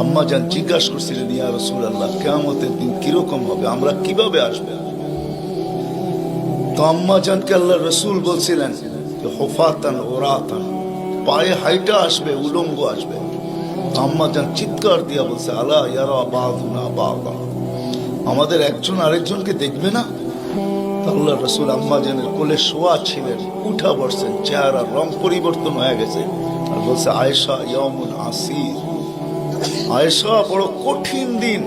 আম্মা জান জিজ্ঞাসা করছিলেন, ইয়া রাসূলুল্লাহ, কিয়ামতের দিন কিরকম হবে, আমরা কিভাবে আসবো? তো আম্মা জানকে আল্লাহ রসুল বলছিলেন হুফাতান ওরাতান, পায়ে হাইটা আসবে, উলঙ্গ আসবে। আম্মা জান চিৎকার দিয়া বলছে, আলা ইয়ারা বাদুনা বাদা, আমাদের একজন আরেকজনকে দেখবে না? আল্লাহ রসুল আম্মা জানের কোলে শোয়া ছিলেন, উঠা বসছেন, চেহারার রং পরিবর্তন হয়ে গেছে, আর বলছে, আয়েশা ইয়াউমুন আসির, আয়েশা বড় কঠিন দিন।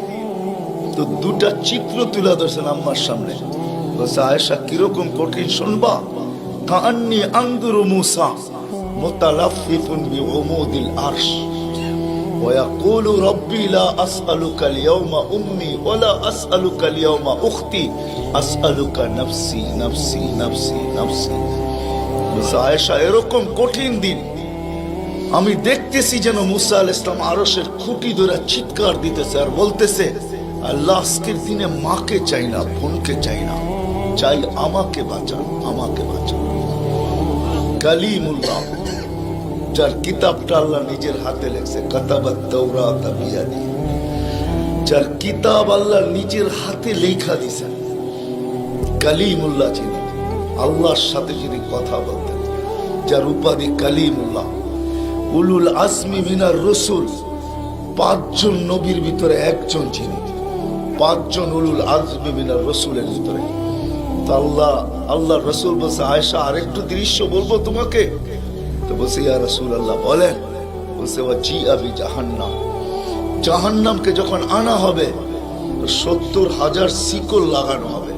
তো দুটা চিত্র তুলে ধরছেন আম্মার সামনে, বলছে, আয়েশা কিরকম কঠিন শুনবা? কাআন্নী আনজুরু মূসা মুতালাফফিফুন বিউমুদিল আরশ ওয়া ইয়াকুলু রাব্বি লা আসআলুকা আল-ইয়াওমা উম্মি ওয়া লা আসআলুকা আল-ইয়াওমা উখতি আসআলুকা নাফসি নাফসি নাফসি নাফসি। বলছে, আয়েশা এরকম কঠিন দিন আমি দেখতেছি যেন মুসা আলাইহিস সালাম আরশের খুঁটি ধরে চিৎকার দিতেছে আর বলতেছে, আল্লাহ আজকের দিনে মাকে চাই না, বোনকে চাই না, চাই আমাকে বাঁচান, আমাকে বাঁচান। কালিমুল্লাহ, যার কিতাবটা আল্লাহ নিজের হাতে লেখছে, কাতাবাত তাওরাত বিয়াদি, যার কিতাব আল্লাহ নিজের হাতে লেখা দিয়েছেন, কালিমুল্লাহ যিনি, আল্লাহর সাথে যিনি কথা বলতেন, যার উপাধি কালিমুল্লাহ। উলুল আজমি মিনার রসুল, 5 জন নবীর ভিতরে একজন যিনি, 5 জন উলুল আজমি মিনার রসুলের ভিতরে। আল্লাহ রসুল বলছে, আয়েশা আরেকটু দৃশ্য বলবো তোমাকে? তো বলছে, ইয়া রাসূলুল্লাহ বলেন। বলছে, ওয়াজিআ বিজাহান্নাম, জাহান্নামকে যখন আনা হবে 70,000 শিকল লাগানো হবে,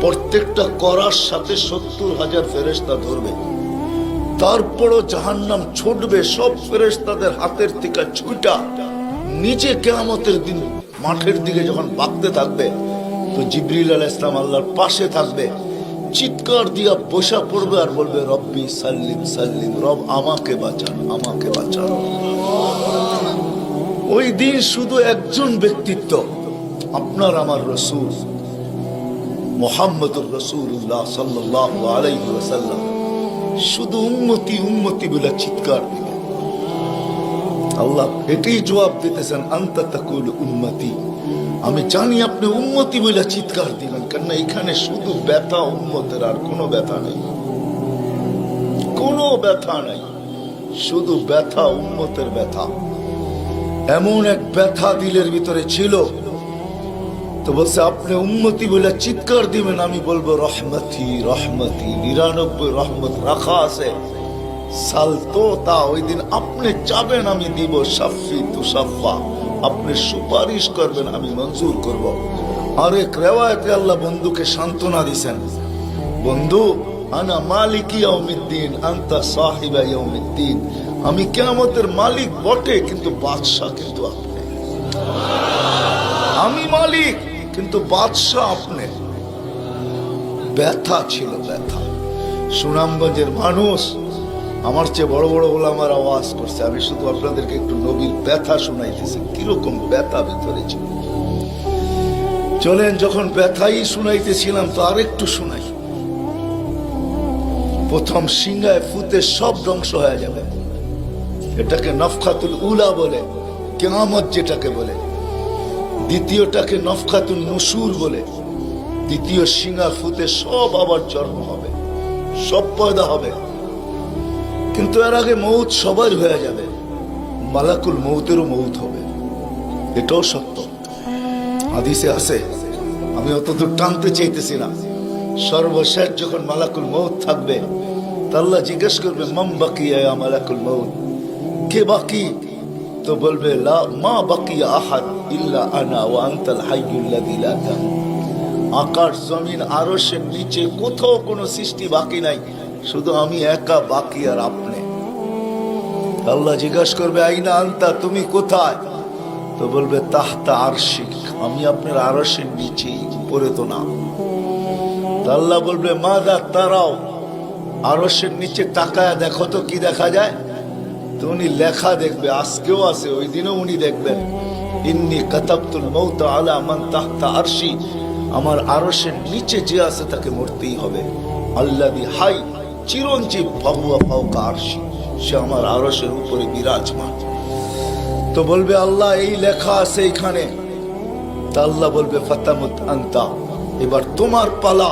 প্রত্যেকটা করার সাথে 70,000 ফেরেশতা ধরবে। তারপরও জাহান্নাম ছুটবে, সব ফেরেশতাদের হাতের থেকে ছুটা নিচে কিয়ামতের দিন মাঠের দিকে যখন ভাগতে থাকবে, তো জিবরিল আলাইহিস সালাম আল্লাহর পাশে থাকবে, চিৎকার দিয়া বসা পড়বে আর বলবে, রব্বি সাল্লিম সাল্লিম, রব আমাকে বাঁচান, আমাকে বাঁচান। ওই দিন শুধু একজন ব্যক্তিত্ব, আপনার আমার রসূল মুহাম্মদুর রাসূলুল্লাহ সাল্লাল্লাহু আলাইহি ওয়াসাল্লাম শুধু উম্মতি উম্মতি বলে চিৎকার দিবে। আল্লাহ এটাই জবাব দিতেছেন, আনতা তাকুল উম্মতি, আমি জানি আপনি উম্মতি বলে চিৎকার দিবেন, কেন এখানে শুধু ব্যথা উম্মতের, আর কোনো ব্যথা নেই, কোনো ব্যথা নেই, শুধু ব্যথা উম্মতের ব্যথা। এমন এক ব্যথা দিলের ভিতরে ছিল, তো বলছে আপনি উম্মতি বলে চিৎকার দিবেন, আমি বলবো রহমতি রহমতি, 99 রহমত রাখা আছে, সালতো তা, ওই দিন আপনি চাবেন আমি দিব, শাফি তুসাফা, আপনি সুপারিশ করবেন আমি মঞ্জুর করব। আর এক রিওয়ায়াতে আল্লাহ বন্ধুকে সান্ত্বনা দিয়েছেন, বন্ধু আনা মালিকি ইয়াউমিদ্দিন আনতা সাহিবা ইয়াউমিদ্দিন, আমি কিয়ামতের মালিক বটে, কিন্তু বাদশা কিন্তু আপনি। আমি মালিক কিন্তু বাদশা আপনি। ব্যথা ছিল, ব্যথা। সুনামগঞ্জের মানুষ আমার চেয়ে বড় বড় ওলামার আওয়াজ করছে, আমি শুধু আপনাদেরকে একটু নবীর ব্যথা শুনাইতেছি, কিরকম ব্যথা ভিতরে ছিল। চলেন, যখন ব্যথাই শুনাইতেছিলাম তো আরেকটু শুনাই। প্রথম সিংহায় ফুতে সব ধ্বংস হয়ে যাবে, এটাকে নফখাতুল উলা বলে, কিয়ামত যেটাকে বলে। দ্বিতীয়টাকে নফখাতুল নুশুর বলে, দ্বিতীয় সিংহা ফুতে সব আবার জন্ম হবে, সব পয়দা হবে। কিন্তু এর আগে মৌত সবার হয়ে যাবে, মালাকুল মৌতেরও মৌত হবে, এটাও সত্য, হাদিসে আছে। আমি অতদূর টানতে চাইতেছি না। সর্বশেষ যখন মালাকুল মৌত থাকবে, তা আল্লাহ জিজ্ঞেস করবে, মাম বাকিয়া ইয়া মালাকুল মৌত, কে বাকি? তো বলবে, লা মা বাকিয়া আহাদ ইল্লা আনা ওয়া আনতাল হাইয়ুল লাযী লা তামুত। আকাশ জমিন আরশের নিচে কোথাও কোনো সৃষ্টি বাকি নাই, শুধু আমি একা বাকি আর আপনি। আল্লাহ জিজ্ঞাসা করবে, আইনা আনতা, তুমি কোথায়? তো বলবে, তাহতা আরশিক, আমি আপনার আরশের নিচে, উপরে তো না। আল্লাহ বলবে, মাদা তারাও, আরশের নিচে তাকায় দেখো তো কি দেখা যায়? তো উনি লেখা দেখবে, আজকেও আছে, ওই দিনও উনি দেখবেন, ইন্নী কাতাবতুল মৌত আলা মান তাহতা আরশি, আমার আরশের নিচে যে আছে তাকে মরতেই হবে। আল্লাযী হাই চিরঞ্জীব ফাহুয়া ফাওকা আরশি, সে আমার আরশের উপরে বিরাজমান। তো বলবে আল্লাহ এই লেখা আছে এখানে, তা আল্লাহ বলবে ফাতামুত আনতা, এবার তোমার পালা।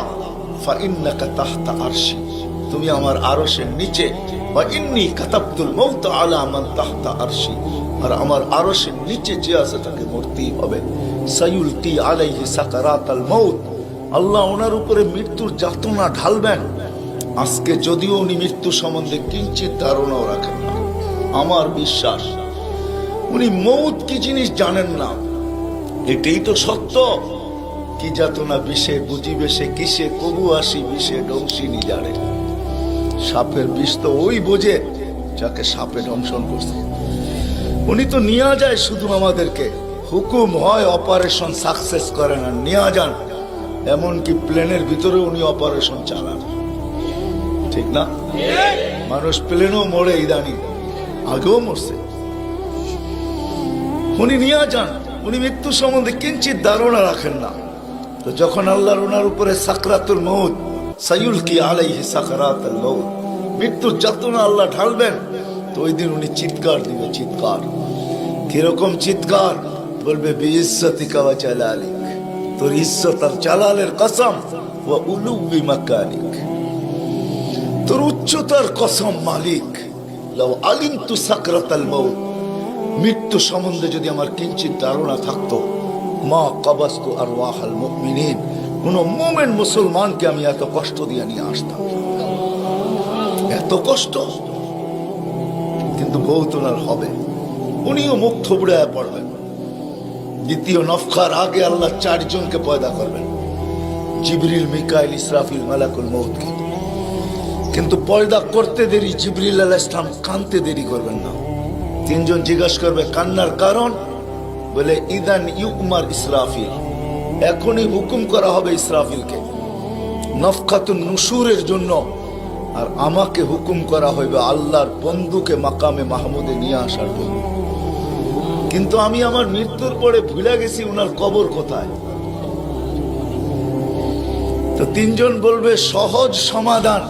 ফাইন্নাকা তাহতা আরশি, তুমি আমার আরশের নিচে। ওয়া ইন্নী কাতাবতুল মাউত আলা মান তাহতা আরশি, আর আমার আরশের নিচে যে আছে তাকে মরতেই হবে। সায়ুলকি আলাইহি সাকারাতাল মাউত, আল্লাহ ওনার উপরে মৃত্যুর যাতনা ঢালবেন। আজকে যদিও উনি মৃত্যু সম্বন্ধে কিঞ্চিত ধারণাও রাখেন না, আমার বিশ্বাস উনি মৌত কি জিনিস জানেন না, এটাই তো সত্য। কি যাতনা বিষে বুঝিবে সে কিসে, কবু আসি বিষে ডংসিনী জানে। সাপের বিষ তো ওই বোঝে যাকে সাপে দংশন করছে। উনি তো নিয়ে যায় শুধু আমাদেরকে, হুকুম হয় অপারেশন সাকসেস করে না, নিয়ে যান। এমনকি প্লেনের ভিতরে উনি অপারেশন চালান, ঠিক না? মানুষ প্লেনও মরে ইদানি, আগেও মরছে। উনি নিয়ে যান, উনি মৃত্যু সম্বন্ধে কিঞ্চিত ধারণা রাখেন না। তো যখন আল্লাহর ওনার উপরে সাকরাতুল মউত, সায়ুলকি আলাইহি সাকরাতুল মউত, মৃত্যুর যাতনা আল্লাহ ঢালবেন, তো ওই দিন উনি চিৎকার দিবে, চিৎকার। কিরকম চিৎকার? বলবে বিইজ্জতিকা ওয়া জালালিক, তোর ইজ্জত আর জালালের কসম, ওয়া উলুবি মাকানিক, তোর উচ্চতার কসম মালিক। লাউ আলিমতু সাকরাতাল মউত, মৃত্যু সম্বন্ধে যদি আমার কিঞ্চিত ধারণা থাকতো, মা কাবাস্তু আরওয়াহাল মুমিনিন, কোন মুমিন মুসলমানকে আমি এত কষ্ট দিয়ে নিয়ে আসতাম, এত কষ্ট। কিন্তু বহুত ওনার হবে, উনিও মুখ থুবড়ায় পড়বেন। দ্বিতীয় নফখার আগে আল্লাহ 4 জনকে পয়দা করবেন, জিবরিল, মিকাইল, ইসরাফিল, মালাকুল মউতকে। কিন্তু পয়দা করতে দেরি, জিবরিল আলাইহিস সালাম কানতে দেরি করবেন না। 3 জন জিজ্ঞাসা করবে কান্নার কারণ, বলে ইদান ইউকমার ইসরাফিল, এখনই হুকুম করা হবে ইসরাফিলকে নফখাতুন নুশুরের জন্য, আর আমাকে হুকুম করা হইবে আল্লাহর বন্ধুকে মাকামে মাহমুদে নিয়ে আসার জন্য। কিন্তু আমি আমার মৃত্যুর পরে ভুলে গেছি উনার কবর কোথায়। তো 3 জন বলবে সহজ সমাধান,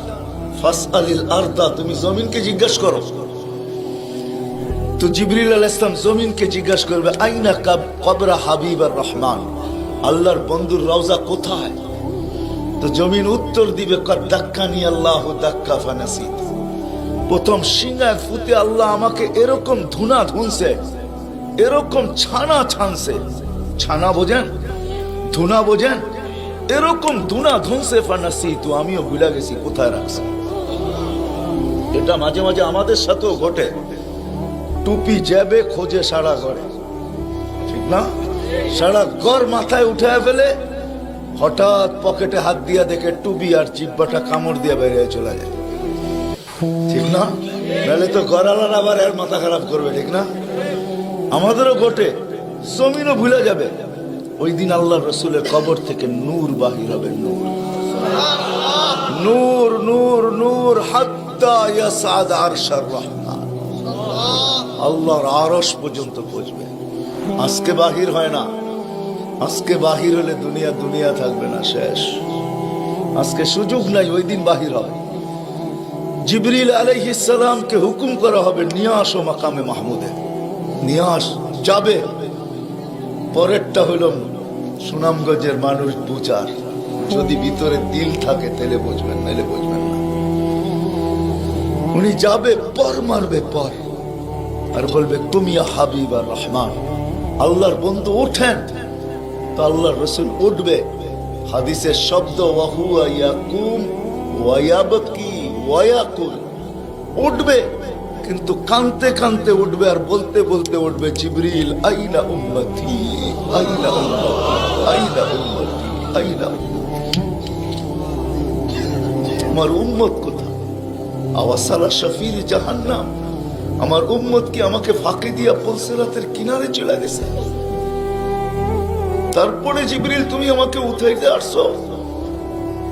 ফাসআলিল আরদা, তুমি জমিনকে জিজ্ঞাসা করো। তো জিবরিল আলাইহিস সালাম জমিনকে জিজ্ঞাসা করবে আইনা কবরা হাবিবার রহমান, আল্লাহর বন্ধুর রওজা কোথায়? তো জমিন উত্তর দিবে কদ দাক্কানি আল্লাহু দাক্কা ফানাসিত, প্রথম সিংহায় ফুতে আল্লাহ আমাকে এরকম ধুনা ধুনছে, এরকম ছানা ছানছে। ছানা বোঝেন? ধুনা বোঝেন? এরকম ধুনা ধুনছে, ফানাসিত, আমিও ভুলে গেছি কোথায় রাখছে। এটা মাঝে মাঝে আমাদের সাথেও ঘটে। টুপি যাবে খোঁজে সারা ঘরে, ঠিক না? সারা ঘর মাথায় উঠে ফেলে, হঠাৎ পকেটে হাত দিয়া দেখে টুপি আর জিব্বাটা কামড় দিয়ে বেরিয়ে চলে যায়, ঠিক না? নাহলে তো ঘরালার আবার এর মাথা খারাপ করবে, ঠিক না? আমাদেরও ঘটে, জমিনও ভুলে যাবে। ওই দিন আল্লাহ রসুলের কবর থেকে নূর বাহির হবে, নূর, নূর, নূর, নূর, হাত্তা ইয়াসাদ আরশার রহমান, আল্লাহর আরশ পর্যন্ত পৌঁছবে। আজকে বাহির হয় না, আজকে বাহির হলে দুনিয়া দুনিয়া থাকবে না, শেষ। আজকে সুযোগ নাই, ওই দিন বাহির হবে। জিবরিল আলাইহিস সালামকে হুকুম করা হবে নিয়ে আসো মাকামে মাহমুদে, নিয়ে আস, যাবে। পরেরটা হইল সুনামগঞ্জের মানুষ বুঝার, যদি ভিতরে দিল থাকে তাহলে বুঝবেন, নাহলে বুঝবেন না। উনি যাবে, পর মারবে পর, আর বলবে তুমি হাবিব আর রহমান, আল্লাহর বন্ধু ওঠেন। তো আল্লাহর রসুল উঠবে, হাদিসের শব্দ ওয়াহুয়া ইয়াকুম ওয়া ইয়াবকি ওয়া ইয়াকুল, উঠবে কিন্তু কানতে কানতে উঠবে, আর বলতে বলতে উঠবে জিবরিল আইনা উম্মতি, আইনা উম্মতি, আইনা উম্মতি, আইনা আমার উম্মত কোথায়? আওয়াসালা শাফির জাহান্নাম, আমার উম্মত কি আমাকে ফাঁকি দিয়া পুলসিরাতের কিনারে চলে গেছে? তারপরে জিবরিল তুমি আমাকে উঠাইতে আসছো।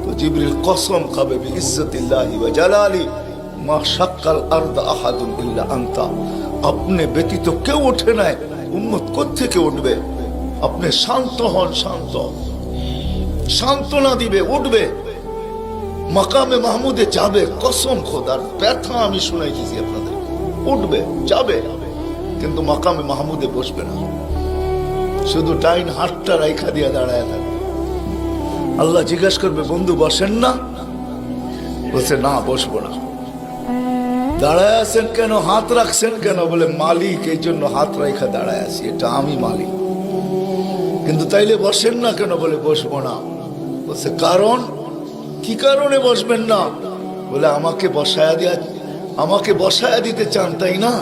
তো জিবরিল কসম খাবে বিইজ্জতিল্লাহি ওয়া জালালি মা শাক্কাল আরদ আহাদুন ইল্লা আনতা, আপনি ব্যতীত কেউ ওঠে নাই, উম্মত কোত্থেকে উঠবে? আপনি শান্ত হন, শান্ত, সান্ত্বনা দিবে, উঠবে, মাকামে মাহমুদে যাবে। কসম খোদার, ব্যথা আমি শুনাইতেছি আপনাদের, উঠবে, যাবে। কিন্তু মাকামে মাহমুদে বসবে না, শুধু ডাইন হাতটা রাইখা দিয়া দাঁড়ায় থাকবে। আল্লাহ জিজ্ঞাসা করবে, বন্ধু বসেন না? বলছে, না বসবো না। দাঁড়ায় আছেন কেন, হাত রাখছেন কেন? বলে, মালিক এই জন্য হাত রাইখা দাঁড়ায় আছি, এটা আমি মালিক। কিন্তু তাইলে বসেন না কেন? বলে, বসবো না। বলছে, কারণ কি কারণে বসবেন না? বলে, আমাকে বসায়া দিতে চান তাই না?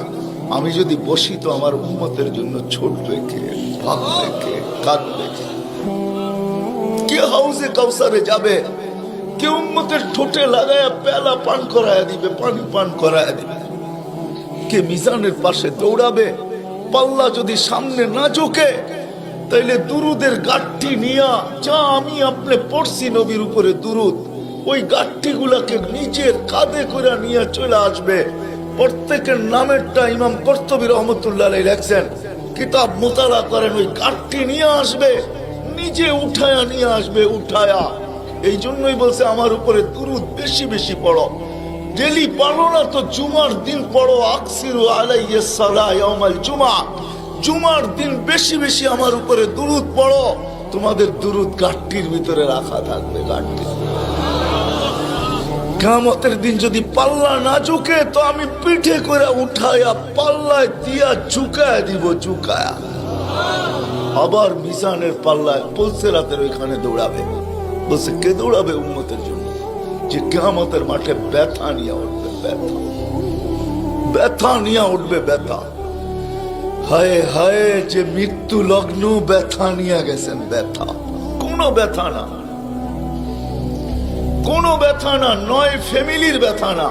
আমি যদি বসি তো আমার উম্মতের জন্য ছুটবে কে, ভাগবে কে, কাঁদবে কে? হাউজে কাউসারে যাবে কে? উম্মতের ঠোঁটে লাগায়া পেলা পান করায়া দিবে, পানি পান করায়া দিবে কে? মিজানের পাশে দৌড়াবে? পাল্লা যদি সামনে না ঝোঁকে তাইলে দুরুদের গাঠটি নিয়া, যা আমি আপনি পড়ছি নবীর উপরে দুরুদ, ওই গাঠটি গুলাকে নিজের কাঁধে করে নিয়ে চলে আসবে। প্রত্যেকের নামেরটা ইমাম কর্তুবী রহমতুল্লাহ আলাইহি লেখছেন, কিতাব মুতালা করেন, ওই গাঠটি নিয়ে আসবে, নিজে উঠায়া নিয়ে আসবে, উঠায়া। এই জন্যই বলছে আমার উপরে দুরুদ বেশি বেশি পড়ো। ডেলি পড়ো না তো জুমার দিন পড়ো, আকসিরু আলাইহিস সালাহ ইয়াউমাল জুমা। জুমার দিন বেশি বেশি আমার উপরে দুরুদ পড়ো, তোমাদের দুরুদ গাঠটির ভিতরে রাখা থাকবে। গাঠটি কিয়ামতের দিন যদি পাল্লা না ঝুঁকে তো আমি পিঠে করে উঠায়া পাল্লায় দিয়া ঝুঁকায়া দিব, ঝুঁকায়া। আবার মিজানের পাল্লায় পুলসিরাতের ওইখানে দৌড়াবে। বলছে, কে দৌড়াবে উম্মতের জন্য? যে কিয়ামতের মাঠে ব্যথা নিয়ে উঠবে, ব্যথা, ব্যথা নিয়ে উঠবে, ব্যথা। হায় হায়, যে মৃত্যু লগ্ন ব্যথা নিয়ে গেছেন, ব্যথা। কোনো ব্যথা না, কোনো ব্যথা না, নয় ফ্যামিলির ব্যথা না,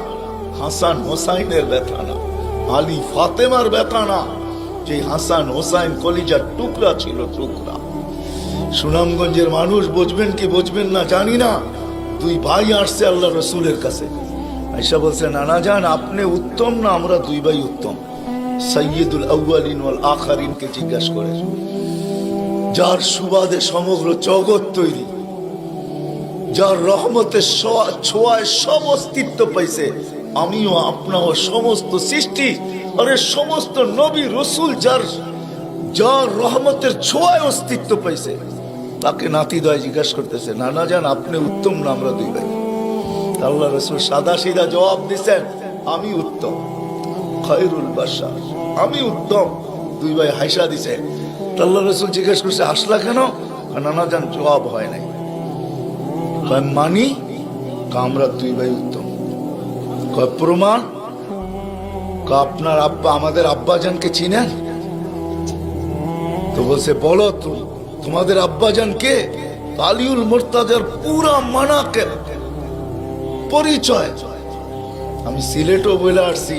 হাসান হোসাইনের ব্যথা না, আলী ফাতেমার ব্যথা না, যে হাসান হোসাইন কলিজার টুকরা ছিল, টুকরা। সুনামগঞ্জের মানুষ বুঝবেন কি বুঝবেন না জানি না, দুই ভাই আসছে আল্লাহ রসুলের কাছে, আয়েশা বলছে, নানা জান আপনি উত্তম না আমরা দুই ভাই উত্তম? সাইয়্যিদুল আউয়ালিন ওয়াল আখিরিনকে জিজ্ঞাসা করে, যার সুবাদে সমগ্র জগৎ তৈরি, যার রহমতের ছোঁয়ায় সব অস্তিত্ব পাইছে, আমিও আপনাও সমস্ত সৃষ্টি, আরে সমস্ত নবী রসুল যার রহমতের ছোঁয়ায় অস্তিত্ব পাইছে, তাকে নাতিদয় জিজ্ঞাসা করতেছে, নানা জান আপনি উত্তম না আমরা দুই ভাই? আল্লাহ রসুল সাদা সিধা জবাব দিচ্ছেন, আমি উত্তম, খায়রুল বাশার, আমি উত্তম। দুই ভাই হাসা দিছে। আল্লাহ রসুল জিজ্ঞেস করছে, হাসলা কেন? নানা জান জবাব হয় নাই। মানি আমরা দুই ভাই উত্তম। প্রমাণ? আপনার আব্বা আমাদের আব্বাজানকে চিনেন? তো বলছে, বলো তোমাদের আব্বাজান কে? আলিউল মুর্তাজার পুরা মানাকে পরিচয়। আমি সিলেটও বলে আসছি,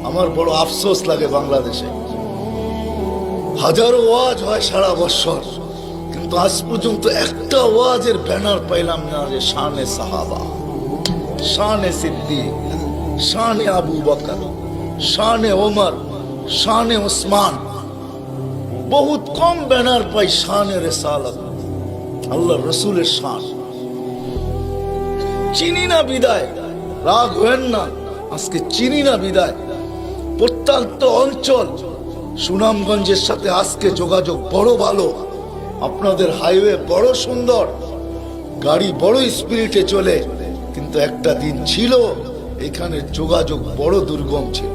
আমার বড় আফসোস লাগে, বাংলাদেশে হাজারো ওয়াজ হয় সারা বছর, কিন্তু আজ পর্যন্ত একটা ওয়াজের ব্যানার পাইলাম না যে শানে সাহাবা, শানে সিদ্দিক, শানে আবু বকর, শানে ওমর, শানে ওসমান। বহুত কম ব্যানার পাই শানে রিসালাত, আল্লাহ রসুলের শান। চিনি না বিদায়, রাগ হবেন না, আজকে চিনি না বিদায়। প্রত্যন্ত অঞ্চল সুনামগঞ্জের সাথে আজকে যোগাযোগ বড় ভালো, আপনাদের হাইওয়ে বড় সুন্দর, গাড়ি বড় স্পিরিটে চলে, কিন্তু একটা দিন ছিল এখানে যোগাযোগ বড় দুর্গম ছিল।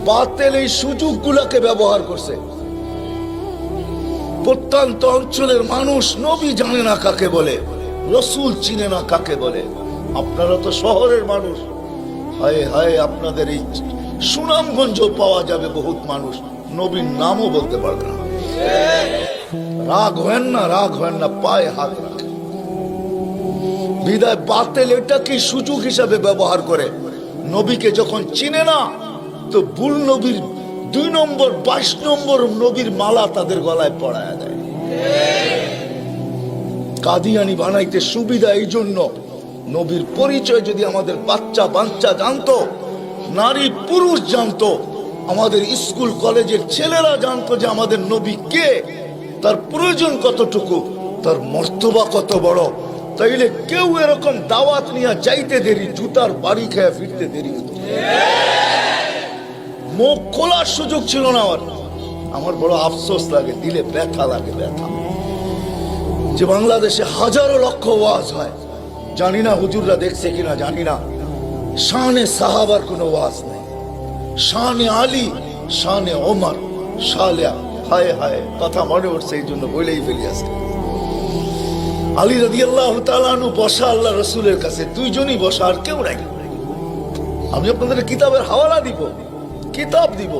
বাতিল এই সুযোগগুলোকে ব্যবহার করছে। প্রত্যন্ত অঞ্চলের মানুষ নবী জানে না কাকে বলে, রসুল চিনে না কাকে বলে। আপনারা তো শহরের মানুষ, হায় হায় আপনাদের এই সুনামগঞ্জ পাওয়া যাবে বহুত মানুষ নবীর নামও বলতে পারবে না। রাগ হয় না, রাগ হয় না, পায়ে হাত রাখে। বিদায় বাতিল এটাকে সুযোগ হিসাবে ব্যবহার করে। নবীকে যখন চিনে না তো ভুল নবীর 2 নম্বর 22 নম্বর নবীর মালা তাদের গলায় পড়ায় দেয়। কাদিয়ানি বানাইতে সুবিধা এই জন্য, নবীর পরিচয় যদি আমাদের বাচ্চা জানতো, নারী পুরুষ জানতো, আমাদের স্কুল কলেজের ছেলেরা জানতো যে আমাদের নবী কে, তার প্রয়োজন কতটুকু, তার মর্তবা কত বড়, তাইলে কেউ এরকম দাওয়াত নিয়ে যাইতে দেরি, জুতার বাড়ি খেয়ে ফিরতে দেরি হতো। মুখ খোলার সুযোগ ছিল না আমার বড় আফসোস লাগে, দিলে ব্যথা লাগে, ব্যথা যে বাংলাদেশে হাজারো লক্ষ ওয়াজ হয়, জানি না হুজুররা দেখছে কিনা জানি না, শানে সাহাবার কোনো ওয়াজ নেই, শানে আলী, শানে ওমর, শালে হায় হায়, কথা মনে উঠছে এই জন্য বলেই ফেলি আজকে। আলী রাদিয়াল্লাহু তাআলা আনহু বসা আল্লাহ রসুলের কাছে, দুইজনই বসা, আর কেউ নাই। আমি আপনাদের কিতাবের হাওয়ালা দিব, কিতাব দিব।